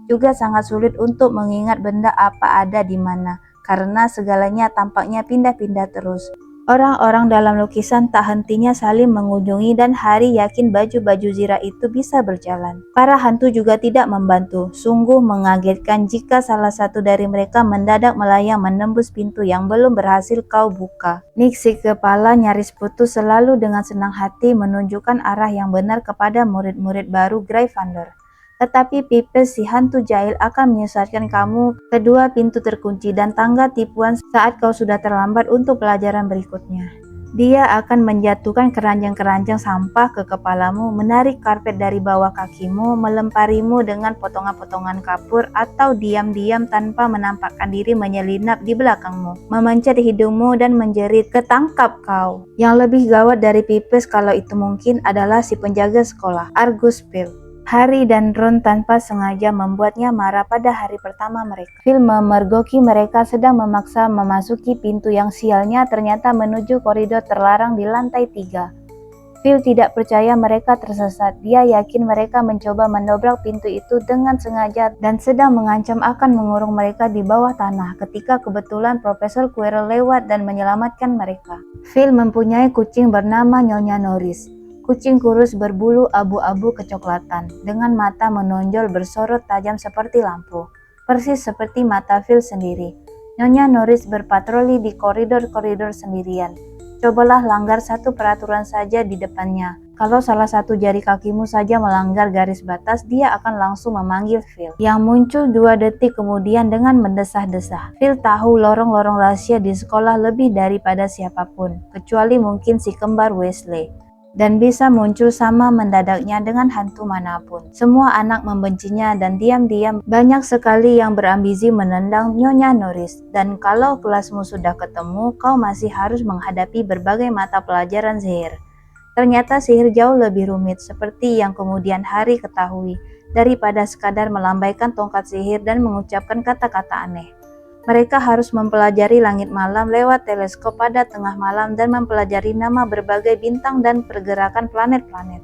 Juga sangat sulit untuk mengingat benda apa ada di mana, karena segalanya tampaknya pindah-pindah terus. Orang-orang dalam lukisan tak hentinya saling mengunjungi dan Hari yakin baju-baju zirah itu bisa berjalan. Para hantu juga tidak membantu. Sungguh mengagetkan jika salah satu dari mereka mendadak melayang menembus pintu yang belum berhasil kau buka. Nick si kepala nyaris putus selalu dengan senang hati menunjukkan arah yang benar kepada murid-murid baru Gryffindor. Tetapi Pipes si hantu jahil akan menyesatkan kamu. Kedua pintu terkunci dan tangga tipuan saat kau sudah terlambat untuk pelajaran berikutnya. Dia akan menjatuhkan keranjang-keranjang sampah ke kepalamu, menarik karpet dari bawah kakimu, melemparimu dengan potongan-potongan kapur, atau diam-diam tanpa menampakkan diri menyelinap di belakangmu, memencet hidungmu dan menjerit, "Ketangkap kau!" Yang lebih gawat dari Pipes kalau itu mungkin adalah si penjaga sekolah, Argus Phil. Harry dan Ron tanpa sengaja membuatnya marah pada hari pertama mereka. Phil memergoki mereka sedang memaksa memasuki pintu yang sialnya ternyata menuju koridor terlarang di lantai 3. Phil tidak percaya mereka tersesat. Dia yakin mereka mencoba mendobrak pintu itu dengan sengaja dan sedang mengancam akan mengurung mereka di bawah tanah ketika kebetulan Profesor Quirrell lewat dan menyelamatkan mereka. Phil mempunyai kucing bernama Nyonya Norris. Kucing kurus berbulu abu-abu kecoklatan, dengan mata menonjol bersorot tajam seperti lampu, persis seperti mata Phil sendiri. Nyonya Norris berpatroli di koridor-koridor sendirian. Cobalah langgar satu peraturan saja di depannya. Kalau salah satu jari kakimu saja melanggar garis batas, dia akan langsung memanggil Phil, yang muncul 2 detik kemudian dengan mendesah-desah. Phil tahu lorong-lorong rahasia di sekolah lebih daripada siapapun, kecuali mungkin si kembar Weasley, dan bisa muncul sama mendadaknya dengan hantu manapun. Semua anak membencinya dan diam-diam banyak sekali yang berambisi menendang Nyonya Norris. Dan kalau kelasmu sudah ketemu, kau masih harus menghadapi berbagai mata pelajaran sihir. Ternyata sihir jauh lebih rumit, seperti yang kemudian Harry ketahui, daripada sekadar melambaikan tongkat sihir dan mengucapkan kata-kata aneh. Mereka harus mempelajari langit malam lewat teleskop pada tengah malam dan mempelajari nama berbagai bintang dan pergerakan planet-planet.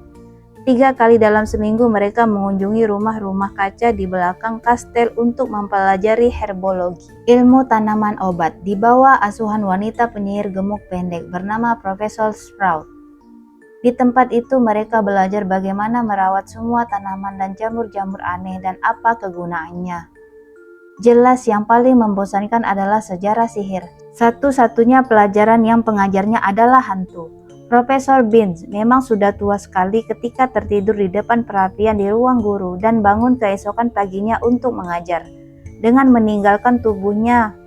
3 kali dalam seminggu mereka mengunjungi rumah-rumah kaca di belakang kastel untuk mempelajari herbologi, ilmu tanaman obat, di bawah asuhan wanita penyihir gemuk pendek bernama Profesor Sprout. Di tempat itu mereka belajar bagaimana merawat semua tanaman dan jamur-jamur aneh dan apa kegunaannya. Jelas yang paling membosankan adalah sejarah sihir. Satu-satunya pelajaran yang pengajarnya adalah hantu. Profesor Binns memang sudah tua sekali ketika tertidur di depan perapian di ruang guru dan bangun keesokan paginya untuk mengajar. Dengan meninggalkan tubuhnya,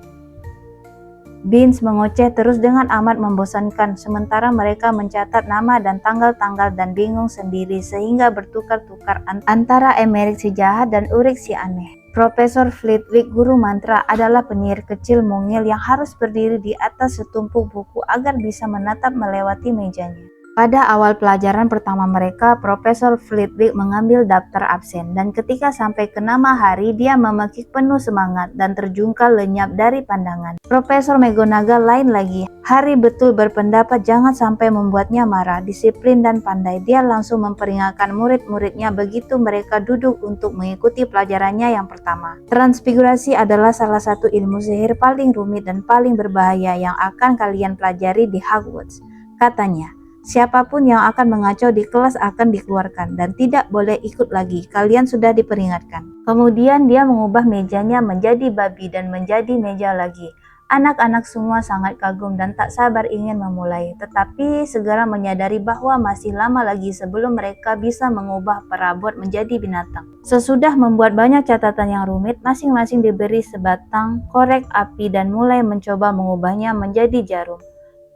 Binns mengoceh terus dengan amat membosankan, sementara mereka mencatat nama dan tanggal-tanggal dan bingung sendiri sehingga bertukar-tukar antara Emerick si jahat dan Ulrich si aneh. Profesor Flitwick, guru mantra, adalah penyihir kecil mungil yang harus berdiri di atas setumpuk buku agar bisa menatap melewati mejanya. Pada awal pelajaran pertama mereka, Profesor Flitwick mengambil daftar absen, dan ketika sampai ke nama Harry, dia memekik penuh semangat dan terjungkal lenyap dari pandangan. Profesor McGonagall lain lagi. Harry betul berpendapat jangan sampai membuatnya marah, disiplin dan pandai. Dia langsung memperingatkan murid-muridnya begitu mereka duduk untuk mengikuti pelajarannya yang pertama. Transfigurasi adalah salah satu ilmu sihir paling rumit dan paling berbahaya yang akan kalian pelajari di Hogwarts, katanya. Siapapun yang akan mengacau di kelas akan dikeluarkan dan tidak boleh ikut lagi. Kalian sudah diperingatkan. Kemudian dia mengubah mejanya menjadi babi dan menjadi meja lagi. Anak-anak semua sangat kagum dan tak sabar ingin memulai, tetapi segera menyadari bahwa masih lama lagi sebelum mereka bisa mengubah perabot menjadi binatang. Sesudah membuat banyak catatan yang rumit, masing-masing diberi sebatang korek api dan mulai mencoba mengubahnya menjadi jarum.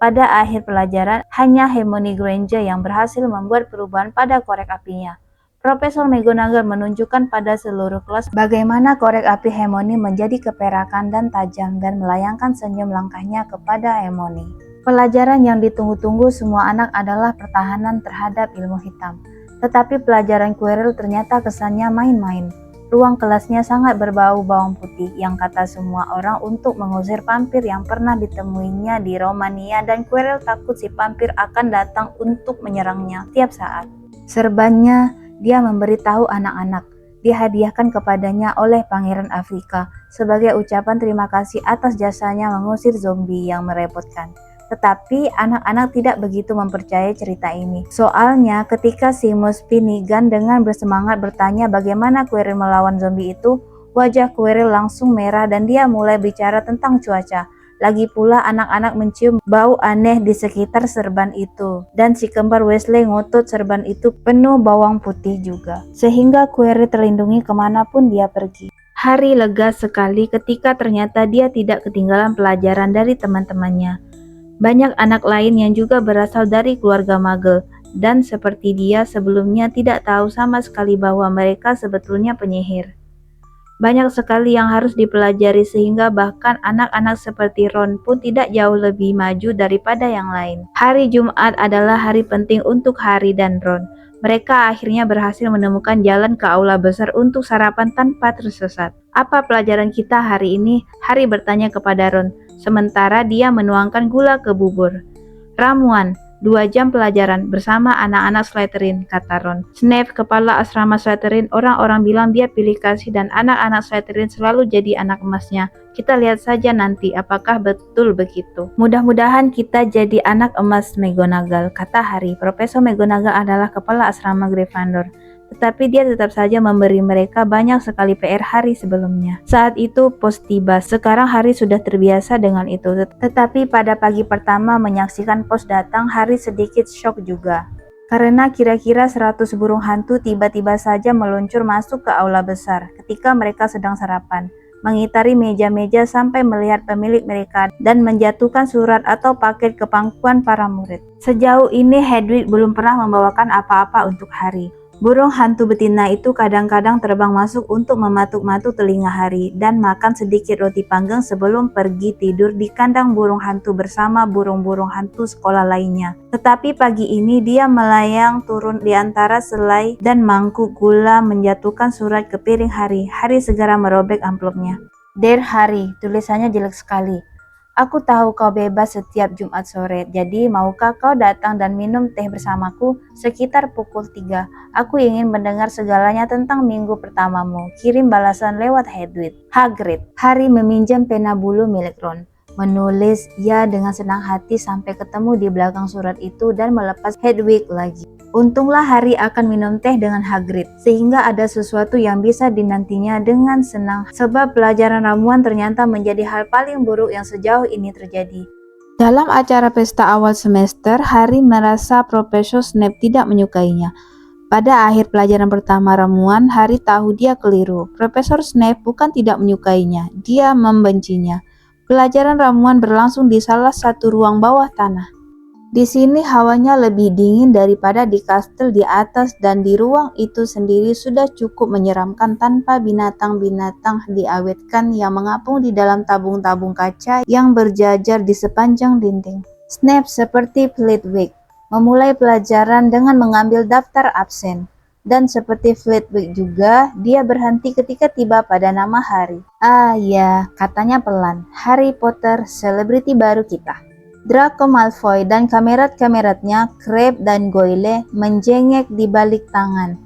Pada akhir pelajaran, hanya Hermione Granger yang berhasil membuat perubahan pada korek apinya. Profesor McGonagall menunjukkan pada seluruh kelas bagaimana korek api Hermione menjadi keperakan dan tajam dan melayangkan senyum langkahnya kepada Hermione. Pelajaran yang ditunggu-tunggu semua anak adalah pertahanan terhadap ilmu hitam. Tetapi pelajaran Quirrell ternyata kesannya main-main. Ruang kelasnya sangat berbau bawang putih yang kata semua orang untuk mengusir vampir yang pernah ditemuinya di Romania, dan Quirrell takut si vampir akan datang untuk menyerangnya tiap saat. Serbannya dia memberitahu anak-anak dihadiahkan kepadanya oleh Pangeran Afrika sebagai ucapan terima kasih atas jasanya mengusir zombie yang merepotkan. Tetapi anak-anak tidak begitu mempercayai cerita ini. Soalnya ketika Seamus Finnegan dengan bersemangat bertanya bagaimana Quirrell melawan zombie itu, wajah Quirrell langsung merah dan dia mulai bicara tentang cuaca. Lagi pula anak-anak mencium bau aneh di sekitar serban itu. Dan si kembar Weasley ngotot serban itu penuh bawang putih juga. Sehingga Quirrell terlindungi kemanapun dia pergi. Harry lega sekali ketika ternyata dia tidak ketinggalan pelajaran dari teman-temannya. Banyak anak lain yang juga berasal dari keluarga Muggle. Dan seperti dia sebelumnya tidak tahu sama sekali bahwa mereka sebetulnya penyihir. Banyak sekali yang harus dipelajari sehingga bahkan anak-anak seperti Ron pun tidak jauh lebih maju daripada yang lain. Hari Jumat adalah hari penting untuk Harry dan Ron. Mereka akhirnya berhasil menemukan jalan ke aula besar untuk sarapan tanpa tersesat. Apa pelajaran kita hari ini? Harry bertanya kepada Ron, sementara dia menuangkan gula ke bubur. Ramuan. 2 jam pelajaran bersama anak-anak Slytherin, kata Ron. Snape, kepala asrama Slytherin, orang-orang bilang dia pilih kasih dan anak-anak Slytherin selalu jadi anak emasnya. Kita lihat saja nanti apakah betul begitu. Mudah-mudahan kita jadi anak emas McGonagall, kata Harry. Profesor McGonagall adalah kepala asrama Gryffindor. Tetapi dia tetap saja memberi mereka banyak sekali PR hari sebelumnya. Saat itu pos tiba, sekarang Harry sudah terbiasa dengan itu. Tetapi pada pagi pertama menyaksikan pos datang, Harry sedikit shock juga. Karena kira-kira 100 burung hantu tiba-tiba saja meluncur masuk ke aula besar ketika mereka sedang sarapan, mengitari meja-meja sampai melihat pemilik mereka dan menjatuhkan surat atau paket ke pangkuan para murid. Sejauh ini Hedwig belum pernah membawakan apa-apa untuk Harry. Burung hantu betina itu kadang-kadang terbang masuk untuk mematuk-matuk telinga Harry dan makan sedikit roti panggang sebelum pergi tidur di kandang burung hantu bersama burung-burung hantu sekolah lainnya. Tetapi pagi ini dia melayang turun di antara selai dan mangkuk gula menjatuhkan surat ke piring Harry. Harry segera merobek amplopnya. "Dear Harry," tulisannya jelek sekali. "Aku tahu kau bebas setiap Jumat sore, jadi maukah kau datang dan minum teh bersamaku sekitar pukul 3? Aku ingin mendengar segalanya tentang minggu pertamamu. Kirim balasan lewat Hedwig. Hagrid." Harry meminjam pena bulu milik Ron. Menulis ya dengan senang hati sampai ketemu di belakang surat itu dan melepas Hedwig lagi. Untunglah Harry akan minum teh dengan Hagrid, sehingga ada sesuatu yang bisa dinantinya dengan senang, sebab pelajaran ramuan ternyata menjadi hal paling buruk yang sejauh ini terjadi. Dalam acara pesta awal semester, Harry merasa Profesor Snape tidak menyukainya. Pada akhir pelajaran pertama ramuan, Harry tahu dia keliru. Profesor Snape bukan tidak menyukainya, dia membencinya. Pelajaran ramuan berlangsung di salah satu ruang bawah tanah. Di sini hawanya lebih dingin daripada di kastel di atas dan di ruang itu sendiri sudah cukup menyeramkan tanpa binatang-binatang diawetkan yang mengapung di dalam tabung-tabung kaca yang berjajar di sepanjang dinding. Snape seperti Flitwick memulai pelajaran dengan mengambil daftar absen. Dan seperti Flitwick juga, dia berhenti ketika tiba pada nama Harry. "Ah ya," katanya pelan, "Harry Potter, selebriti baru kita." Draco Malfoy dan kamerat-kameratnya, Crabbe dan Goyle, menjengek di balik tangan.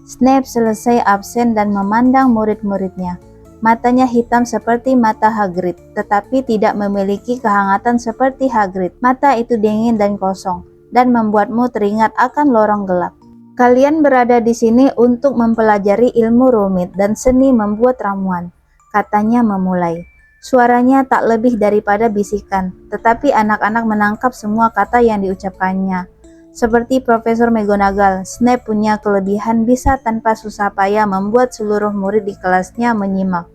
Snape selesai absen dan memandang murid-muridnya. Matanya hitam seperti mata Hagrid, tetapi tidak memiliki kehangatan seperti Hagrid. Mata itu dingin dan kosong, dan membuatmu teringat akan lorong gelap. "Kalian berada di sini untuk mempelajari ilmu rumit dan seni membuat ramuan," katanya memulai. Suaranya tak lebih daripada bisikan, tetapi anak-anak menangkap semua kata yang diucapkannya. Seperti Profesor McGonagall, Snape punya kelebihan bisa tanpa susah payah membuat seluruh murid di kelasnya menyimak.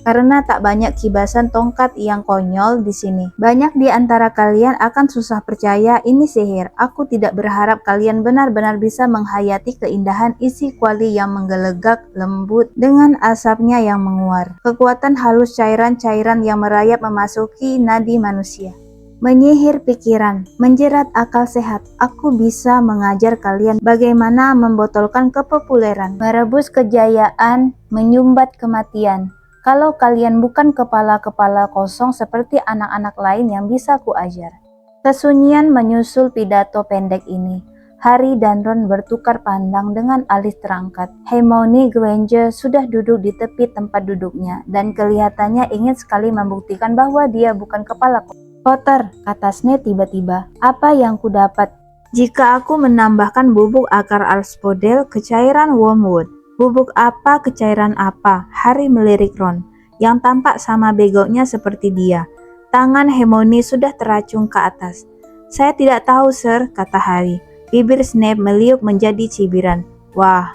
Karena tak banyak kibasan tongkat yang konyol di sini. Banyak di antara kalian akan susah percaya ini sihir. Aku tidak berharap kalian benar-benar bisa menghayati keindahan isi kuali yang menggelegak lembut dengan asapnya yang menguar. Kekuatan halus cairan-cairan yang merayap memasuki nadi manusia. Menyihir pikiran, menjerat akal sehat. Aku bisa mengajar kalian bagaimana membotolkan kepopuleran, merebus kejayaan, menyumbat kematian. Kalau kalian bukan kepala-kepala kosong seperti anak-anak lain yang bisa kuajar. Kesunyian menyusul pidato pendek ini. Harry dan Ron bertukar pandang dengan alis terangkat. Hermione Granger sudah duduk di tepi tempat duduknya dan kelihatannya ingin sekali membuktikan bahwa dia bukan kepala kosong. Potter, kata Snape tiba-tiba, apa yang kudapat jika aku menambahkan bubuk akar asphodel ke cairan wormwood? Bubuk apa, ke cairan apa? Harry melirik Ron, yang tampak sama begonya seperti dia. Tangan Hermione sudah teracung ke atas. Saya tidak tahu, Sir, kata Harry. Bibir Snape meliuk menjadi cibiran. Wah,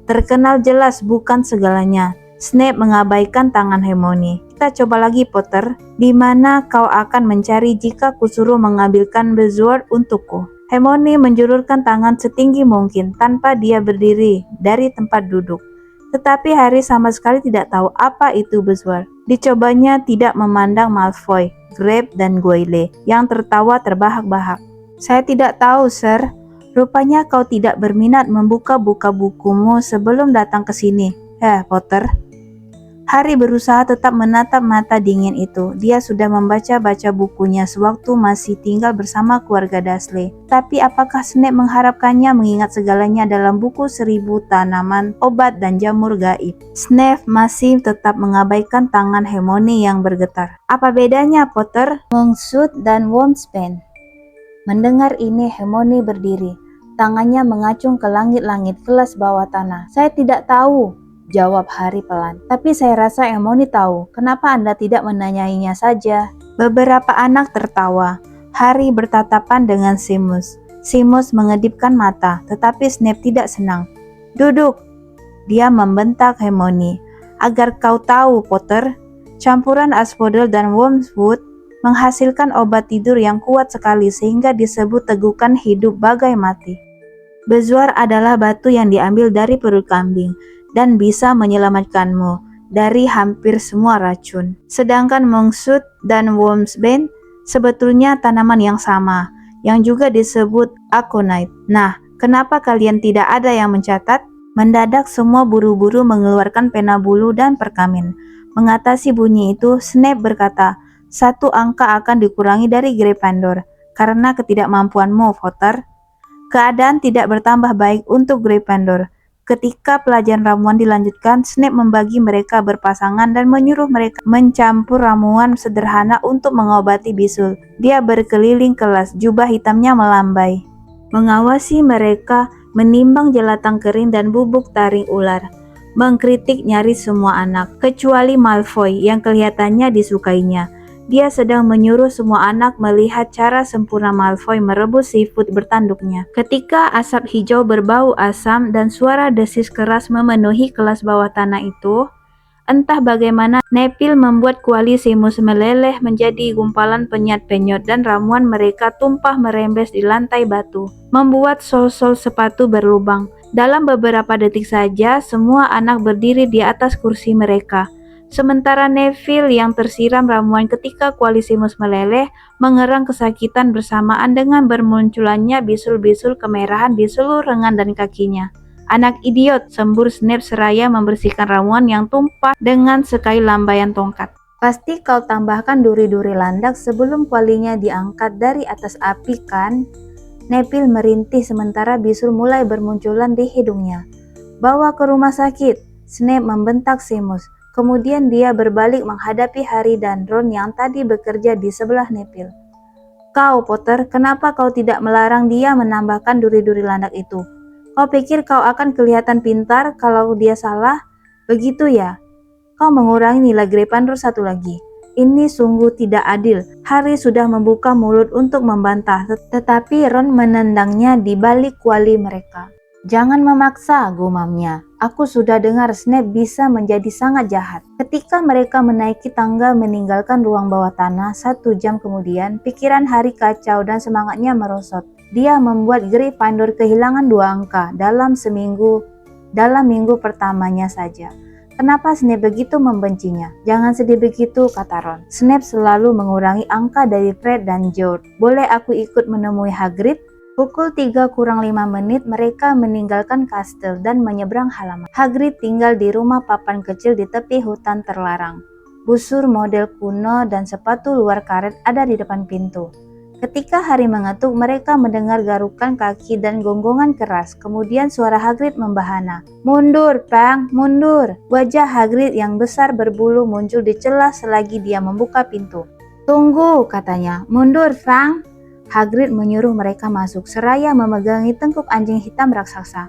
terkenal jelas bukan segalanya. Snape mengabaikan tangan Hermione. Kita coba lagi, Potter. Di mana kau akan mencari jika kusuruh mengambilkan buzzword untukku? Hermione menjulurkan tangan setinggi mungkin tanpa dia berdiri dari tempat duduk. Tetapi Harry sama sekali tidak tahu apa itu buzzword. Dicobanya tidak memandang Malfoy, Grape, dan Goyle yang tertawa terbahak-bahak. Saya tidak tahu, Sir. Rupanya kau tidak berminat membuka-buka bukumu sebelum datang ke sini. Potter. Harry berusaha tetap menatap mata dingin itu. Dia sudah membaca-baca bukunya sewaktu masih tinggal bersama keluarga Dursley. Tapi apakah Snape mengharapkannya mengingat segalanya dalam buku 1000 tanaman, obat, dan jamur gaib? Snape masih tetap mengabaikan tangan Hermione yang bergetar. Apa bedanya, Potter? Monkshood dan Wurmsbane. Mendengar ini, Hermione berdiri. Tangannya mengacung ke langit-langit kelas bawah tanah. Saya tidak tahu, jawab Harry pelan. Tapi saya rasa Hermione tahu. Kenapa Anda tidak menanyainya saja? Beberapa anak tertawa. Harry bertatapan dengan Seamus. Seamus mengedipkan mata, tetapi Snape tidak senang. Duduk, dia membentak Hermione. Agar kau tahu, Potter, campuran asphodel dan wormwood menghasilkan obat tidur yang kuat sekali sehingga disebut tegukan hidup bagai mati. Bezoar adalah batu yang diambil dari perut kambing dan bisa menyelamatkanmu dari hampir semua racun. Sedangkan monkshood dan Wurmsbane sebetulnya tanaman yang sama, yang juga disebut aconite. Nah, kenapa kalian tidak ada yang mencatat? Mendadak semua buru-buru mengeluarkan pena bulu dan perkamin. Mengatasi bunyi itu, Snape berkata, 1 angka akan dikurangi dari Gryffindor karena ketidakmampuanmu, Potter. Keadaan tidak bertambah baik untuk Gryffindor. Ketika pelajaran ramuan dilanjutkan, Snape membagi mereka berpasangan dan menyuruh mereka mencampur ramuan sederhana untuk mengobati bisul. Dia berkeliling kelas, jubah hitamnya melambai, mengawasi mereka menimbang jelatang kering dan bubuk taring ular, mengkritik nyaris semua anak, kecuali Malfoy yang kelihatannya disukainya. Dia sedang menyuruh semua anak melihat cara sempurna Malfoy merebus seafood bertanduknya. Ketika asap hijau berbau asam dan suara desis keras memenuhi kelas bawah tanah itu, entah bagaimana Neville membuat kuali Seamus meleleh menjadi gumpalan penyat-penyot dan ramuan mereka tumpah merembes di lantai batu, membuat sol-sol sepatu berlubang. Dalam beberapa detik saja, semua anak berdiri di atas kursi mereka. Sementara Neville yang tersiram ramuan ketika kuali Seamus meleleh, mengerang kesakitan bersamaan dengan bermunculannya bisul-bisul kemerahan di seluruh lengan dan kakinya. Anak idiot, sembur Snape seraya membersihkan ramuan yang tumpah dengan sekali lambaian tongkat. Pasti kau tambahkan duri-duri landak sebelum kualinya diangkat dari atas api, kan? Neville merintih sementara bisul mulai bermunculan di hidungnya. Bawa ke rumah sakit, Snape membentak Seamus. Kemudian dia berbalik menghadapi Harry dan Ron yang tadi bekerja di sebelah Neville. Kau, Potter, kenapa kau tidak melarang dia menambahkan duri-duri landak itu? Kau pikir kau akan kelihatan pintar kalau dia salah? Begitu ya? Kau mengurangi nilai Gryffindor 1 lagi. Ini sungguh tidak adil. Harry sudah membuka mulut untuk membantah, tetapi Ron menendangnya di balik kuali mereka. Jangan memaksa, gumamnya. Aku sudah dengar Snape bisa menjadi sangat jahat. Ketika mereka menaiki tangga meninggalkan ruang bawah tanah, 1 jam kemudian, pikiran Harry kacau dan semangatnya merosot. Dia membuat Gryffindor kehilangan 2 angka dalam minggu pertamanya saja. Kenapa Snape begitu membencinya? Jangan sedih begitu, kata Ron. Snape selalu mengurangi angka dari Fred dan George. Boleh aku ikut menemui Hagrid? Pukul 3:05 mereka meninggalkan kastel dan menyeberang halaman. Hagrid tinggal di rumah papan kecil di tepi hutan terlarang. Busur model kuno dan sepatu luar karet ada di depan pintu. Ketika Harry mengetuk, mereka mendengar garukan kaki dan gonggongan keras. Kemudian suara Hagrid membahana. "Mundur, Pang, mundur!" Wajah Hagrid yang besar berbulu muncul di celah selagi dia membuka pintu. "Tunggu," katanya. "Mundur, Fang!" Hagrid menyuruh mereka masuk, seraya memegangi tengkuk anjing hitam raksasa.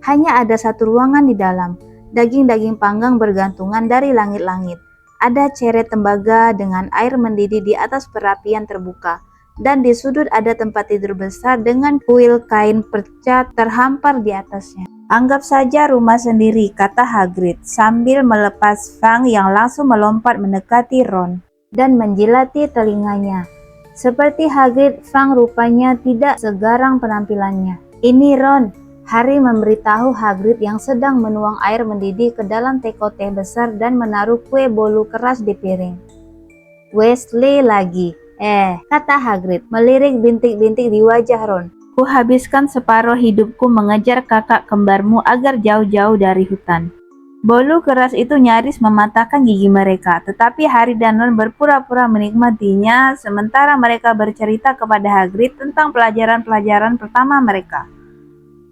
Hanya ada satu ruangan di dalam. Daging-daging panggang bergantungan dari langit-langit. Ada ceret tembaga dengan air mendidih di atas perapian terbuka. Dan di sudut ada tempat tidur besar dengan kuil kain perca terhampar di atasnya. "Anggap saja rumah sendiri," kata Hagrid, sambil melepas Fang yang langsung melompat mendekati Ron dan menjilati telinganya. Seperti Hagrid, Fang rupanya tidak segarang penampilannya. "Ini Ron," Harry memberitahu Hagrid yang sedang menuang air mendidih ke dalam teko teh besar dan menaruh kue bolu keras di piring. "Weasley lagi." Kata Hagrid, melirik bintik-bintik di wajah Ron. "Ku habiskan separuh hidupku mengejar kakak kembarmu agar jauh-jauh dari hutan." Bolu keras itu nyaris mematahkan gigi mereka, tetapi Harry dan Ron berpura-pura menikmatinya sementara mereka bercerita kepada Hagrid tentang pelajaran-pelajaran pertama mereka.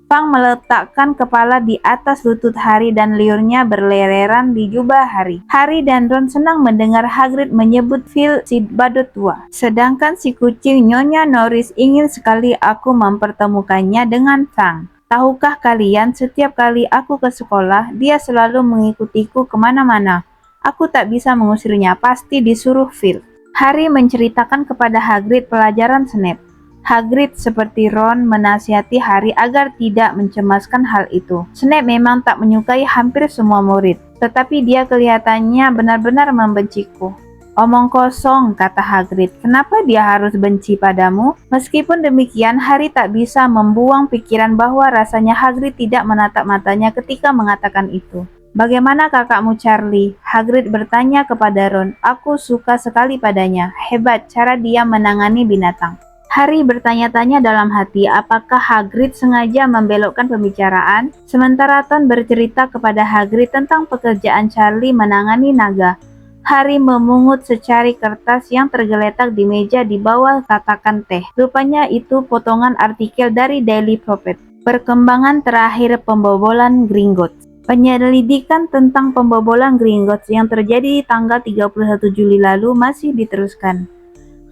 Fang meletakkan kepala di atas lutut Harry dan liurnya berleleran di jubah Harry. Harry dan Ron senang mendengar Hagrid menyebut Phil si badut tua. Sedangkan si kucing Nyonya Norris ingin sekali aku mempertemukannya dengan Fang. Tahukah kalian, setiap kali aku ke sekolah, dia selalu mengikutiku kemana-mana. Aku tak bisa mengusirnya, pasti disuruh Phil. Harry menceritakan kepada Hagrid pelajaran Snape. Hagrid seperti Ron menasihati Harry agar tidak mencemaskan hal itu. Snape memang tak menyukai hampir semua murid, tetapi dia kelihatannya benar-benar membenciku. "Omong kosong," kata Hagrid. "Kenapa dia harus benci padamu?" Meskipun demikian, Harry tak bisa membuang pikiran bahwa rasanya Hagrid tidak menatap matanya ketika mengatakan itu. "Bagaimana kakakmu Charlie?" Hagrid bertanya kepada Ron. "Aku suka sekali padanya. Hebat cara dia menangani binatang." Harry bertanya-tanya dalam hati apakah Hagrid sengaja membelokkan pembicaraan, sementara Ron bercerita kepada Hagrid tentang pekerjaan Charlie menangani naga. Harry memungut secari kertas yang tergeletak di meja di bawah tatakan teh. Rupanya itu potongan artikel dari Daily Prophet. Perkembangan terakhir pembobolan Gringotts. Penyelidikan tentang pembobolan Gringotts yang terjadi tanggal 31 Juli lalu masih diteruskan.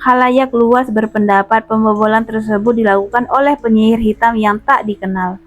Khalayak luas berpendapat pembobolan tersebut dilakukan oleh penyihir hitam yang tak dikenal.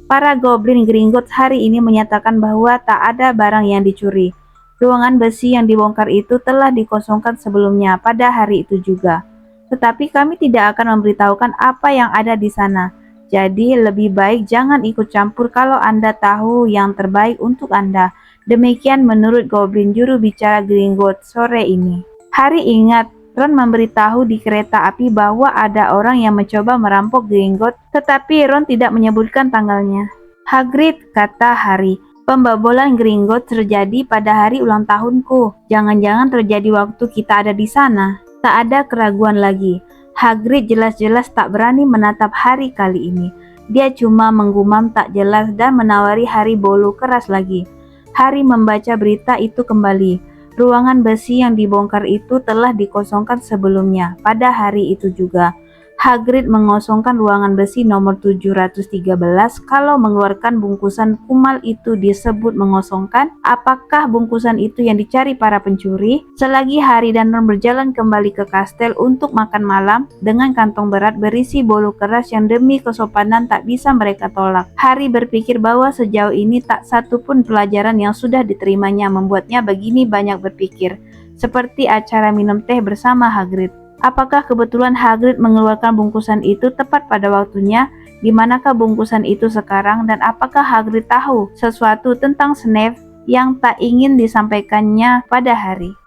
Para goblin Gringotts hari ini menyatakan bahwa tak ada barang yang dicuri. Ruangan besi yang dibongkar itu telah dikosongkan sebelumnya pada hari itu juga. Tetapi kami tidak akan memberitahukan apa yang ada di sana. Jadi lebih baik jangan ikut campur kalau Anda tahu yang terbaik untuk Anda. Demikian menurut Goblin juru bicara Gringotts sore ini. Harry ingat Ron memberitahu di kereta api bahwa ada orang yang mencoba merampok Gringotts, tetapi Ron tidak menyebutkan tanggalnya. "Hagrid," kata Harry, "pembobolan Gringotts terjadi pada hari ulang tahunku. Jangan-jangan terjadi waktu kita ada di sana." Tak ada keraguan lagi. Hagrid jelas-jelas tak berani menatap Harry kali ini. Dia cuma menggumam tak jelas dan menawari Harry bolu keras lagi. Harry membaca berita itu kembali. Ruangan besi yang dibongkar itu telah dikosongkan sebelumnya. Pada hari itu juga, Hagrid mengosongkan ruangan besi nomor 713. Kalau mengeluarkan bungkusan kumal itu disebut mengosongkan, apakah bungkusan itu yang dicari para pencuri? Selagi Harry dan Ron berjalan kembali ke kastel untuk makan malam dengan kantong berat berisi bolu keras yang demi kesopanan tak bisa mereka tolak, Harry berpikir bahwa sejauh ini tak satu pun pelajaran yang sudah diterimanya membuatnya begini banyak berpikir, seperti acara minum teh bersama Hagrid. Apakah kebetulan Hagrid mengeluarkan bungkusan itu tepat pada waktunya? Di manakah bungkusan itu sekarang dan apakah Hagrid tahu sesuatu tentang Snape yang tak ingin disampaikannya pada Harry?